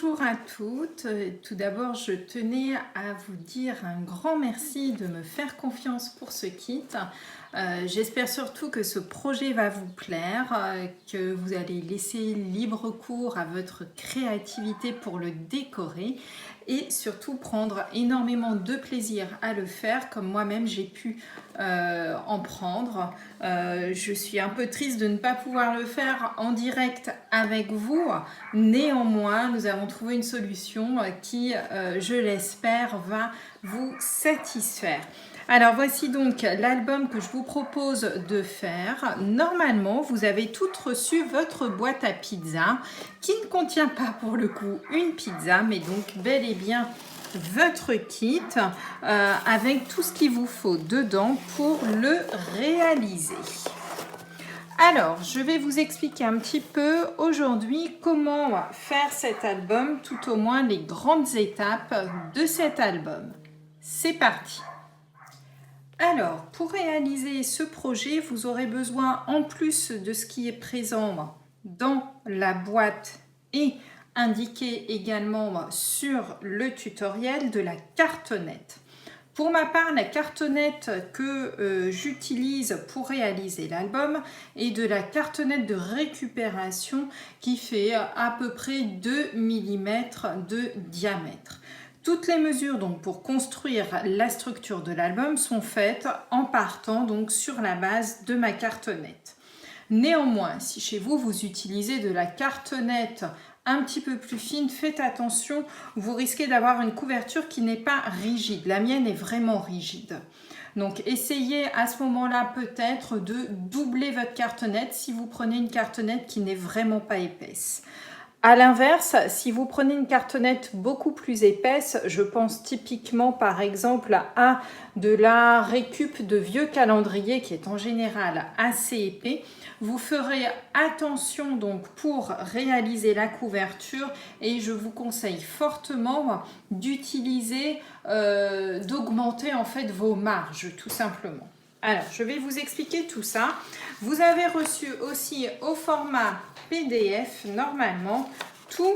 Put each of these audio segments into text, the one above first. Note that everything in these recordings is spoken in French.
Bonjour à toutes. Tout d'abord, je tenais à vous dire un grand merci de me faire confiance pour ce kit. J'espère surtout que ce projet va vous plaire, que vous allez laisser libre cours à votre créativité pour le décorer et surtout prendre énormément de plaisir à le faire comme moi-même j'ai pu en prendre. Je suis un peu triste de ne pas pouvoir le faire en direct avec vous. Néanmoins, nous avons trouvé une solution qui, je l'espère, va vous satisfaire. Alors voici donc l'album que je vous propose de faire. Normalement, vous avez toutes reçu votre boîte à pizza qui ne contient pas pour le coup une pizza, mais donc bel et bien votre kit avec tout ce qu'il vous faut dedans pour le réaliser. Alors, je vais vous expliquer un petit peu aujourd'hui comment faire cet album, tout au moins les grandes étapes de cet album. C'est parti! Alors, pour réaliser ce projet, vous aurez besoin, en plus de ce qui est présent dans la boîte et indiqué également sur le tutoriel, de la cartonnette. Pour ma part, la cartonnette que j'utilise pour réaliser l'album est de la cartonnette de récupération qui fait à peu près 2 mm de diamètre. Toutes les mesures donc pour construire la structure de l'album sont faites en partant donc sur la base de ma cartonnette. Néanmoins, si chez vous, vous utilisez de la cartonnette un petit peu plus fine, faites attention, vous risquez d'avoir une couverture qui n'est pas rigide. La mienne est vraiment rigide. Donc essayez à ce moment-là peut-être de doubler votre cartonnette si vous prenez une cartonnette qui n'est vraiment pas épaisse. A l'inverse, si vous prenez une cartonnette beaucoup plus épaisse, je pense typiquement par exemple à de la récup de vieux calendrier qui est en général assez épais, vous ferez attention donc pour réaliser la couverture et je vous conseille fortement d'utiliser, d'augmenter en fait vos marges tout simplement. Alors, je vais vous expliquer tout ça. Vous avez reçu aussi au format PDF, normalement, tout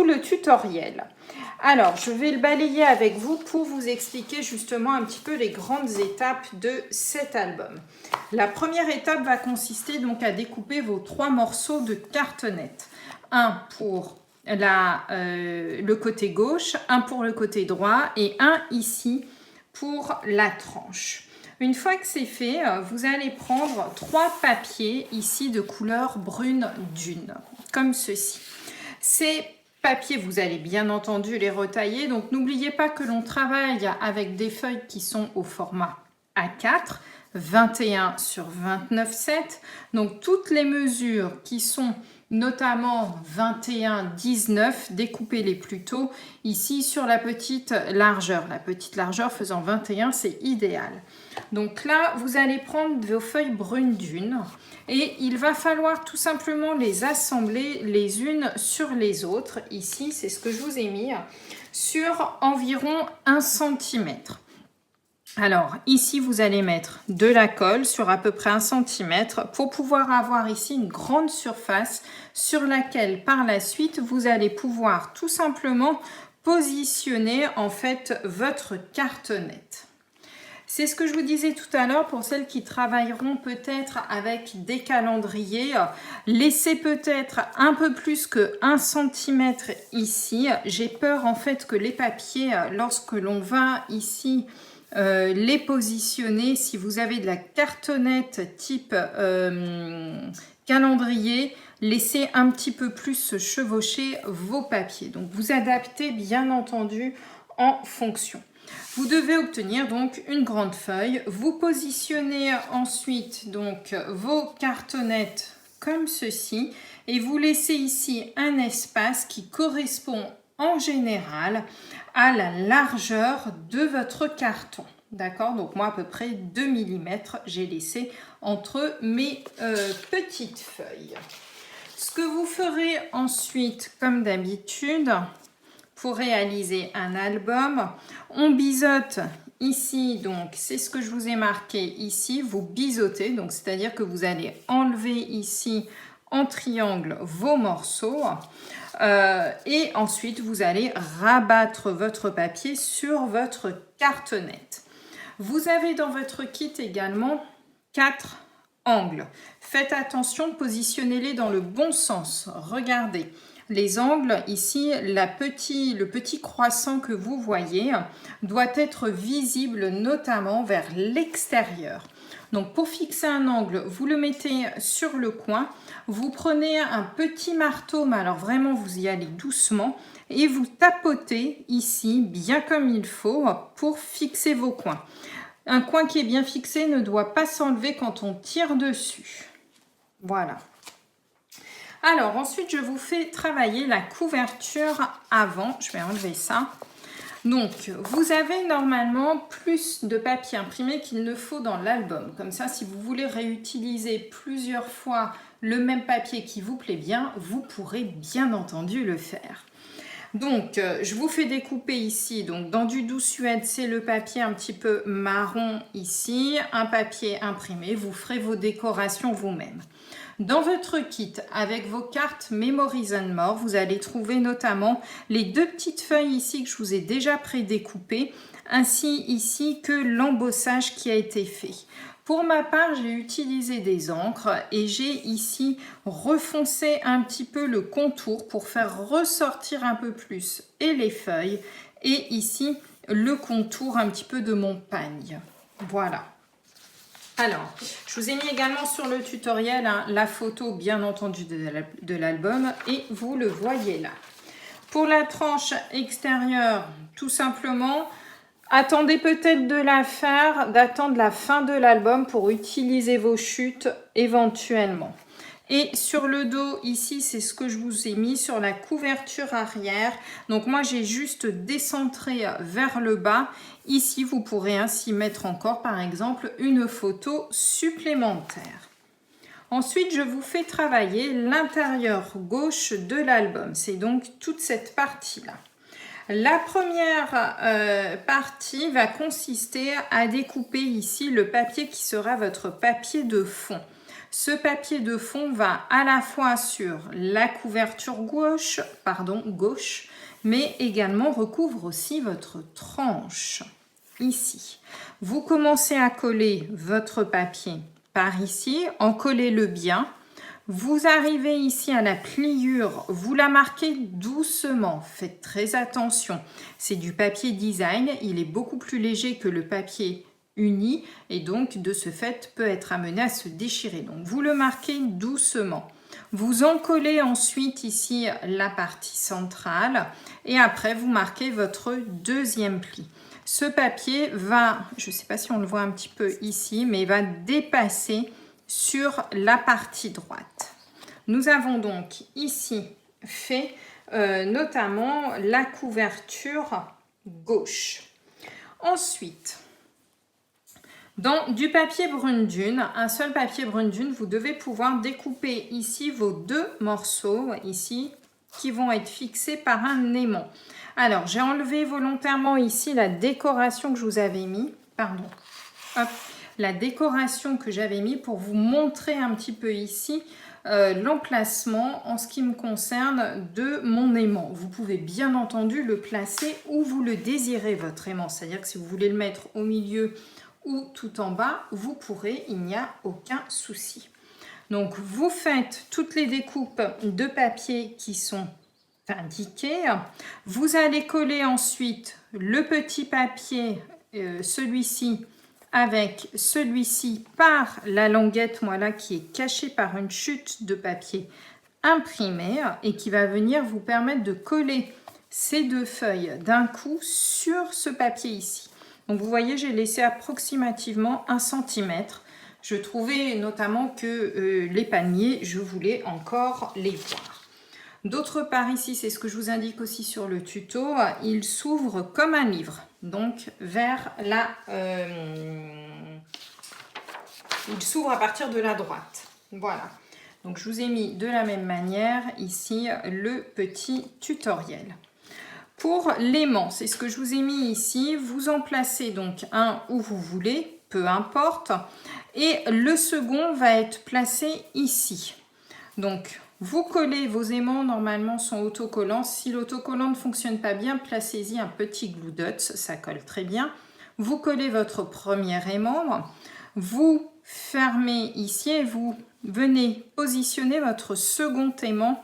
le tutoriel. Alors, je vais le balayer avec vous pour vous expliquer justement un petit peu les grandes étapes de cet album. La première étape va consister donc à découper vos 3 morceaux de cartonnette. Un pour le côté gauche, un pour le côté droit et un ici pour la tranche. Une fois que c'est fait, vous allez prendre 3 papiers ici de couleur brune dune, comme ceci. Ces papiers, vous allez bien entendu les retailler, donc n'oubliez pas que l'on travaille avec des feuilles qui sont au format A4, 21 sur 29,7. Donc toutes les mesures qui sont notamment 21, 19, découpez-les plutôt ici sur la petite largeur. La petite largeur faisant 21, c'est idéal. Donc là, vous allez prendre vos feuilles brunes d'une et il va falloir tout simplement les assembler les unes sur les autres. Ici, c'est ce que je vous ai mis, sur environ 1 cm. Alors, ici, vous allez mettre de la colle sur à peu près 1 cm pour pouvoir avoir ici une grande surface sur laquelle, par la suite, vous allez pouvoir tout simplement positionner en fait votre cartonnette. C'est ce que je vous disais tout à l'heure pour celles qui travailleront peut-être avec des calendriers. Laissez peut-être un peu plus que 1 cm ici. J'ai peur en fait que les papiers, lorsque l'on va ici les positionner, si vous avez de la cartonnette type calendrier, laissez un petit peu plus se chevaucher vos papiers. Donc vous adaptez bien entendu en fonction. Vous devez obtenir donc une grande feuille. Vous positionnez ensuite donc vos cartonnettes comme ceci et vous laissez ici un espace qui correspond en général à la largeur de votre carton. D'accord? Donc moi à peu près 2 mm j'ai laissé entre mes petites feuilles. Ce que vous ferez ensuite comme d'habitude pour réaliser un album, on biseaute ici, donc c'est ce que je vous ai marqué ici, vous biseautez, donc c'est-à-dire que vous allez enlever ici en triangle vos morceaux. Et ensuite, vous allez rabattre votre papier sur votre cartonnette. Vous avez dans votre kit également 4 angles. Faites attention, positionnez-les dans le bon sens. Regardez. Les angles, ici, le petit croissant que vous voyez doit être visible notamment vers l'extérieur. Donc pour fixer un angle, vous le mettez sur le coin, vous prenez un petit marteau, mais alors vraiment vous y allez doucement, et vous tapotez ici bien comme il faut pour fixer vos coins. Un coin qui est bien fixé ne doit pas s'enlever quand on tire dessus. Voilà. Alors ensuite je vous fais travailler la couverture avant. Je vais enlever ça. Donc vous avez normalement plus de papier imprimé qu'il ne faut dans l'album. Comme ça, si vous voulez réutiliser plusieurs fois le même papier qui vous plaît bien, vous pourrez bien entendu le faire. Donc je vous fais découper ici, donc dans du doux suède, c'est le papier un petit peu marron ici, un papier imprimé, vous ferez vos décorations vous-même. Dans votre kit, avec vos cartes Memories and More, vous allez trouver notamment les 2 petites feuilles ici que je vous ai déjà pré-découpées, ainsi ici que l'embossage qui a été fait. Pour ma part, j'ai utilisé des encres et j'ai ici refoncé un petit peu le contour pour faire ressortir un peu plus et les feuilles et ici le contour un petit peu de mon pagne. Voilà. Alors, je vous ai mis également sur le tutoriel la photo bien entendu de l'album et vous le voyez là. Pour la tranche extérieure, tout simplement, attendez peut-être de d'attendre la fin de l'album pour utiliser vos chutes éventuellement. Et sur le dos, ici, c'est ce que je vous ai mis sur la couverture arrière. Donc moi, j'ai juste décentré vers le bas. Ici, vous pourrez ainsi mettre encore, par exemple, une photo supplémentaire. Ensuite, je vous fais travailler l'intérieur gauche de l'album. C'est donc toute cette partie-là. La première partie va consister à découper ici le papier qui sera votre papier de fond. Ce papier de fond va à la fois sur la couverture gauche, mais également recouvre aussi votre tranche, ici. Vous commencez à coller votre papier par ici, encollez-le bien. Vous arrivez ici à la pliure, vous la marquez doucement, faites très attention. C'est du papier design, il est beaucoup plus léger que le papier uni et donc de ce fait peut être amené à se déchirer. Donc vous le marquez doucement. Vous encollez ensuite ici la partie centrale et après vous marquez votre deuxième pli. Ce papier va, je ne sais pas si on le voit un petit peu ici, mais va dépasser sur la partie droite. Nous avons donc ici fait notamment la couverture gauche. Ensuite, dans du papier brune dune, un seul papier brune dune, vous devez pouvoir découper ici vos 2 morceaux ici qui vont être fixés par un aimant. Alors, j'ai enlevé volontairement ici la décoration que je vous avais mis. Pardon. Hop. La décoration que j'avais mis pour vous montrer un petit peu ici l'emplacement en ce qui me concerne de mon aimant. Vous pouvez bien entendu le placer où vous le désirez, votre aimant. C'est-à-dire que si vous voulez le mettre au milieu ou tout en bas, vous pourrez, il n'y a aucun souci. Donc, vous faites toutes les découpes de papier qui sont indiquées. Vous allez coller ensuite le petit papier, celui-ci, avec celui-ci par la languette, moi là, qui est cachée par une chute de papier imprimé et qui va venir vous permettre de coller ces 2 feuilles d'un coup sur ce papier ici. Donc vous voyez, j'ai laissé approximativement 1 cm. Je trouvais notamment que les palmiers, je voulais encore les voir. D'autre part ici, c'est ce que je vous indique aussi sur le tuto, il s'ouvre comme un livre, donc vers la... il s'ouvre à partir de la droite. Voilà. Donc je vous ai mis de la même manière ici le petit tutoriel. Pour l'aimant, c'est ce que je vous ai mis ici. Vous en placez donc un où vous voulez, peu importe. Et le second va être placé ici. Donc, vous collez vos aimants, normalement sont autocollants. Si l'autocollant ne fonctionne pas bien, placez-y un petit glue dots, ça colle très bien. Vous collez votre premier aimant, vous fermez ici et vous venez positionner votre second aimant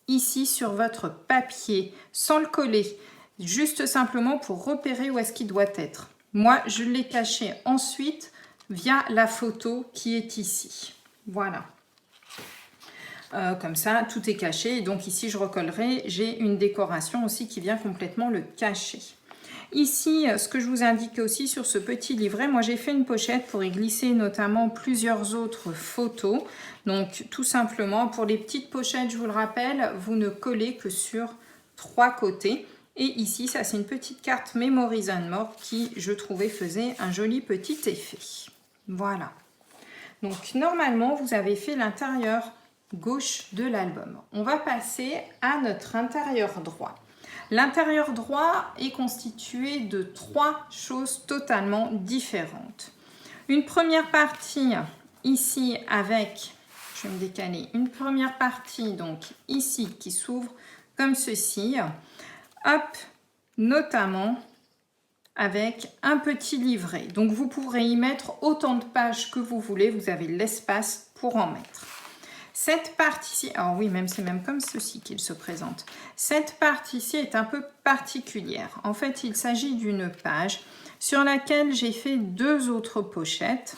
ici sur votre papier, sans le coller, juste simplement pour repérer où est-ce qu'il doit être. Moi, je l'ai caché ensuite via la photo qui est ici. Voilà. Comme ça, tout est caché. Et donc ici, je recollerai. J'ai une décoration aussi qui vient complètement le cacher. Ici, ce que je vous indique aussi sur ce petit livret, moi j'ai fait une pochette pour y glisser notamment plusieurs autres photos. Donc tout simplement, pour les petites pochettes, je vous le rappelle, vous ne collez que sur 3 côtés. Et ici, ça c'est une petite carte Memories and More qui, je trouvais, faisait un joli petit effet. Voilà. Donc normalement, vous avez fait l'intérieur gauche de l'album. On va passer à notre intérieur droit. L'intérieur droit est constitué de 3 choses totalement différentes. Une première partie ici avec, je vais me décaler, une première partie donc ici qui s'ouvre comme ceci, hop, notamment avec un petit livret. Donc vous pourrez y mettre autant de pages que vous voulez, vous avez l'espace pour en mettre. Cette partie-ci, alors oui, c'est même comme ceci qu'il se présente. Cette partie-ci est un peu particulière. En fait, il s'agit d'une page sur laquelle j'ai fait 2 autres pochettes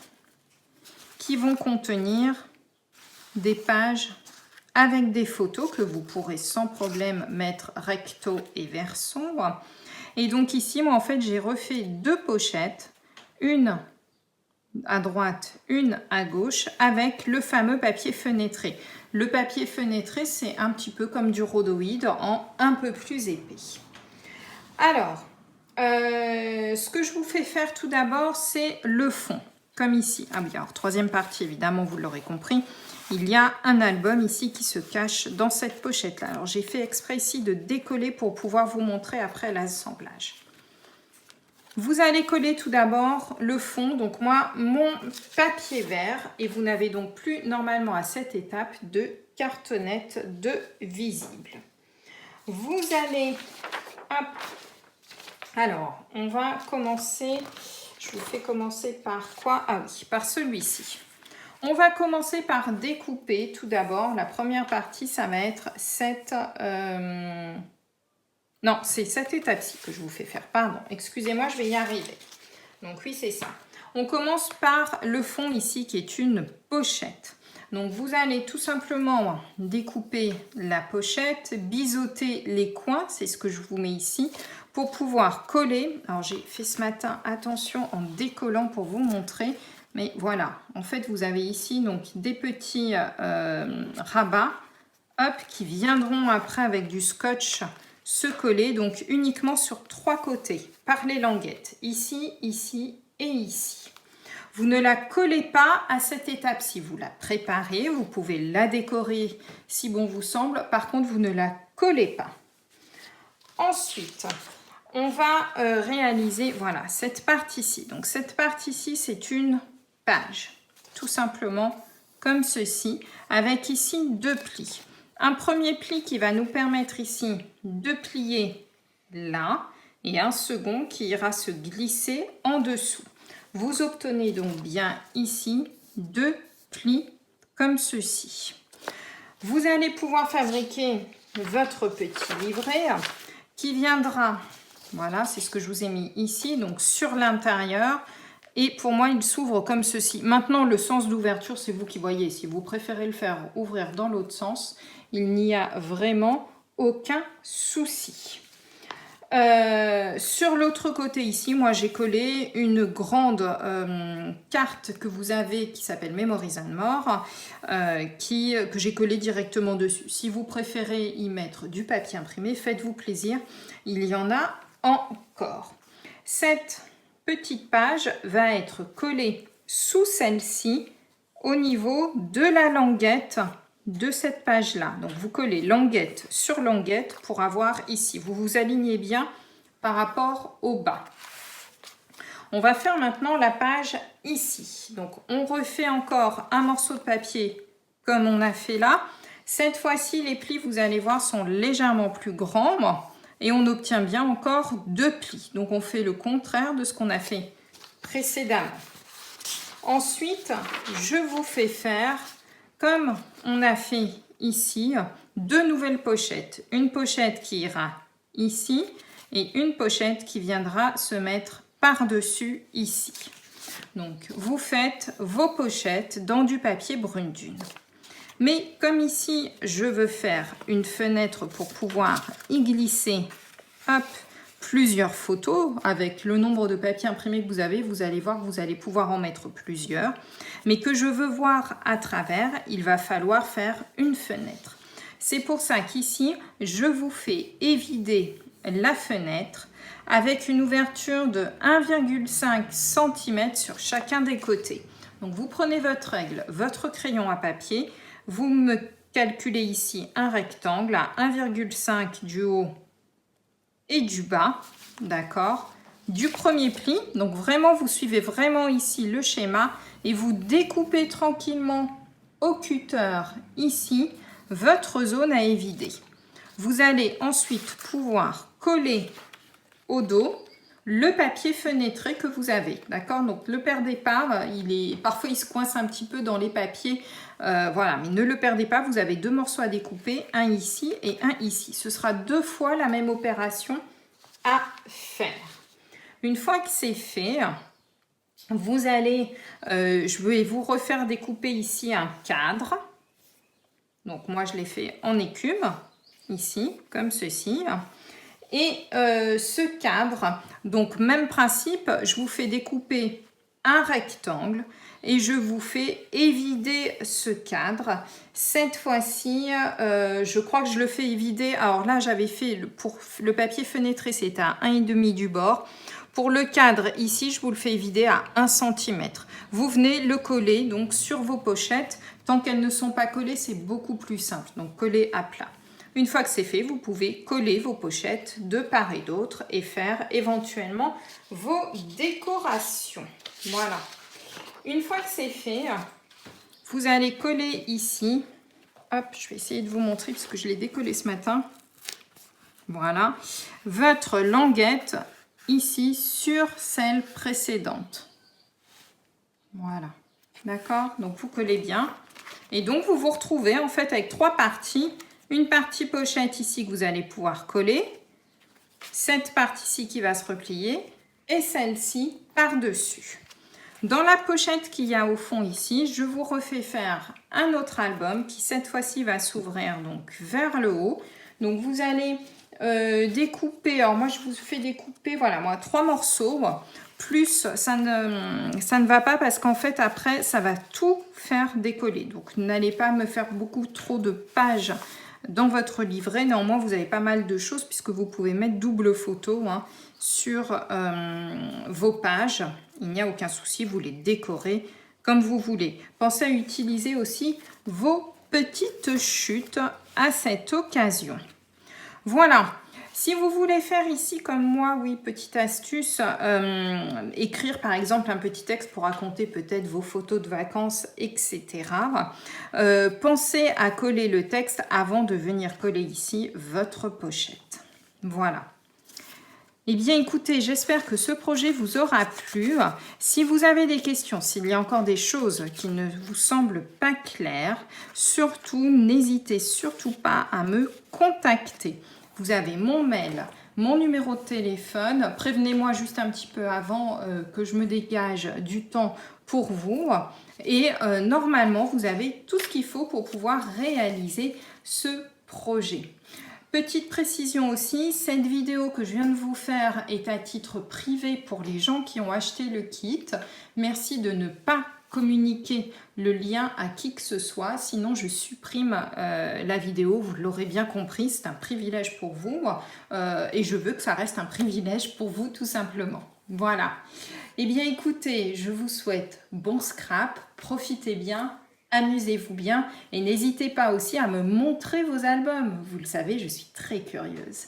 qui vont contenir des pages avec des photos que vous pourrez sans problème mettre recto et verso. Et donc ici, moi, en fait, j'ai refait 2 pochettes, une à droite, une à gauche, avec le fameux papier fenêtré. Le papier fenêtré, c'est un petit peu comme du rhodoïde en un peu plus épais. Alors, ce que je vous fais faire tout d'abord, c'est le fond, comme ici. Ah oui, alors troisième partie, évidemment, vous l'aurez compris, il y a un album ici qui se cache dans cette pochette-là. Alors, j'ai fait exprès ici de décoller pour pouvoir vous montrer après l'assemblage. Vous allez coller tout d'abord le fond, donc moi, mon papier vert, et vous n'avez donc plus normalement à cette étape de cartonnette de visible. Vous allez, hop, alors on va commencer, je vous fais commencer par quoi? Ah oui, par celui-ci. On va commencer par découper tout d'abord, la première partie, ça va être cette... Non, c'est cette étape-ci que je vous fais faire. Pardon, excusez-moi, je vais y arriver. Donc oui, c'est ça. On commence par le fond ici qui est une pochette. Donc vous allez tout simplement découper la pochette, biseauter les coins, c'est ce que je vous mets ici, pour pouvoir coller. Alors j'ai fait ce matin, attention, en décollant pour vous montrer. Mais voilà, en fait vous avez ici donc des petits rabats, hop, qui viendront après avec du scotch se coller donc uniquement sur 3 côtés par les languettes, ici, ici et ici. Vous ne la collez pas à cette étape-ci, vous la préparez, vous pouvez la décorer si bon vous semble, par contre vous ne la collez pas. Ensuite, on va réaliser, voilà, cette partie-ci. Donc cette partie-ci, c'est une page, tout simplement comme ceci, avec ici 2 plis. Un premier pli qui va nous permettre ici de plier là et un second qui ira se glisser en dessous. Vous obtenez donc bien ici 2 plis comme ceci. Vous allez pouvoir fabriquer votre petit livret qui viendra, voilà, c'est ce que je vous ai mis ici, donc sur l'intérieur. Et pour moi, il s'ouvre comme ceci. Maintenant, le sens d'ouverture, c'est vous qui voyez. Si vous préférez le faire ouvrir dans l'autre sens, il n'y a vraiment aucun souci. Sur l'autre côté ici, moi j'ai collé une grande carte que vous avez qui s'appelle Memories and More, que j'ai collé directement dessus. Si vous préférez y mettre du papier imprimé, faites-vous plaisir, il y en a encore. Cette petite page va être collée sous celle-ci au niveau de la languette de cette page-là. Donc, vous collez languette sur languette pour avoir ici. Vous vous alignez bien par rapport au bas. On va faire maintenant la page ici. Donc, on refait encore un morceau de papier comme on a fait là. Cette fois-ci, les plis, vous allez voir, sont légèrement plus grands et on obtient bien encore 2 plis. Donc, on fait le contraire de ce qu'on a fait précédemment. Ensuite, je vous fais faire, comme on a fait ici, 2 nouvelles pochettes. Une pochette qui ira ici et une pochette qui viendra se mettre par-dessus ici. Donc, vous faites vos pochettes dans du papier brune dune. Mais comme ici, je veux faire une fenêtre pour pouvoir y glisser hop, plusieurs photos. Avec le nombre de papiers imprimés que vous avez, vous allez voir que vous allez pouvoir en mettre plusieurs. Mais que je veux voir à travers, il va falloir faire une fenêtre. C'est pour ça qu'ici, je vous fais évider la fenêtre avec une ouverture de 1,5 cm sur chacun des côtés. Donc vous prenez votre règle, votre crayon à papier, vous me calculez ici un rectangle à 1,5 du haut et du bas, d'accord, du premier pli. Donc vraiment, vous suivez vraiment ici le schéma et vous découpez tranquillement au cutter ici votre zone à évider. Vous allez ensuite pouvoir coller au dos le papier fenêtré que vous avez, d'accord. Donc le perdez pas, parfois il se coince un petit peu dans les papiers, voilà, mais ne le perdez pas. Vous avez 2 morceaux à découper, un ici et un ici. Ce sera 2 fois la même opération à faire. Une fois que c'est fait, vous allez, je vais vous refaire découper ici un cadre. Donc moi je l'ai fait en écume, ici, comme ceci. Et ce cadre, donc même principe, je vous fais découper un rectangle et je vous fais évider ce cadre. Cette fois-ci, je crois que je le fais évider. Alors là, j'avais fait, pour le papier fenêtré, c'était à 1,5 du bord. Pour le cadre, ici, je vous le fais évider à 1 cm. Vous venez le coller donc sur vos pochettes. Tant qu'elles ne sont pas collées, c'est beaucoup plus simple. Donc, coller à plat. Une fois que c'est fait, vous pouvez coller vos pochettes de part et d'autre et faire éventuellement vos décorations. Voilà. Une fois que c'est fait, vous allez coller ici. Hop, je vais essayer de vous montrer parce que je l'ai décollé ce matin. Voilà. Votre languette ici sur celle précédente. Voilà. D'accord? Donc, vous collez bien. Et donc, vous vous retrouvez en fait avec 3 parties. Une partie pochette ici que vous allez pouvoir coller, cette partie-ci qui va se replier et celle-ci par-dessus. Dans la pochette qu'il y a au fond ici, je vous refais faire un autre album qui cette fois-ci va s'ouvrir donc vers le haut. Donc vous allez découper, alors moi je vous fais découper, voilà moi 3 morceaux. Plus, ça ne va pas parce qu'en fait, après, ça va tout faire décoller. Donc, n'allez pas me faire beaucoup trop de pages dans votre livret. Néanmoins, vous avez pas mal de choses puisque vous pouvez mettre double photo sur vos pages. Il n'y a aucun souci, vous les décorez comme vous voulez. Pensez à utiliser aussi vos petites chutes à cette occasion. Voilà. Si vous voulez faire ici comme moi, oui, petite astuce, écrire par exemple un petit texte pour raconter peut-être vos photos de vacances, etc. Pensez à coller le texte avant de venir coller ici votre pochette. Voilà. Eh bien, écoutez, j'espère que ce projet vous aura plu. Si vous avez des questions, s'il y a encore des choses qui ne vous semblent pas claires, surtout, n'hésitez surtout pas à me contacter. Vous avez mon mail, mon numéro de téléphone. Prévenez-moi juste un petit peu avant que je me dégage du temps pour vous. Et normalement, vous avez tout ce qu'il faut pour pouvoir réaliser ce projet. Petite précision aussi, cette vidéo que je viens de vous faire est à titre privé pour les gens qui ont acheté le kit. Merci de ne pas communiquer le lien à qui que ce soit, sinon je supprime la vidéo, vous l'aurez bien compris, c'est un privilège pour vous et je veux que ça reste un privilège pour vous tout simplement. Voilà. Eh bien écoutez, je vous souhaite bon scrap, profitez bien, amusez-vous bien et n'hésitez pas aussi à me montrer vos albums. Vous le savez, je suis très curieuse.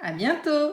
À bientôt!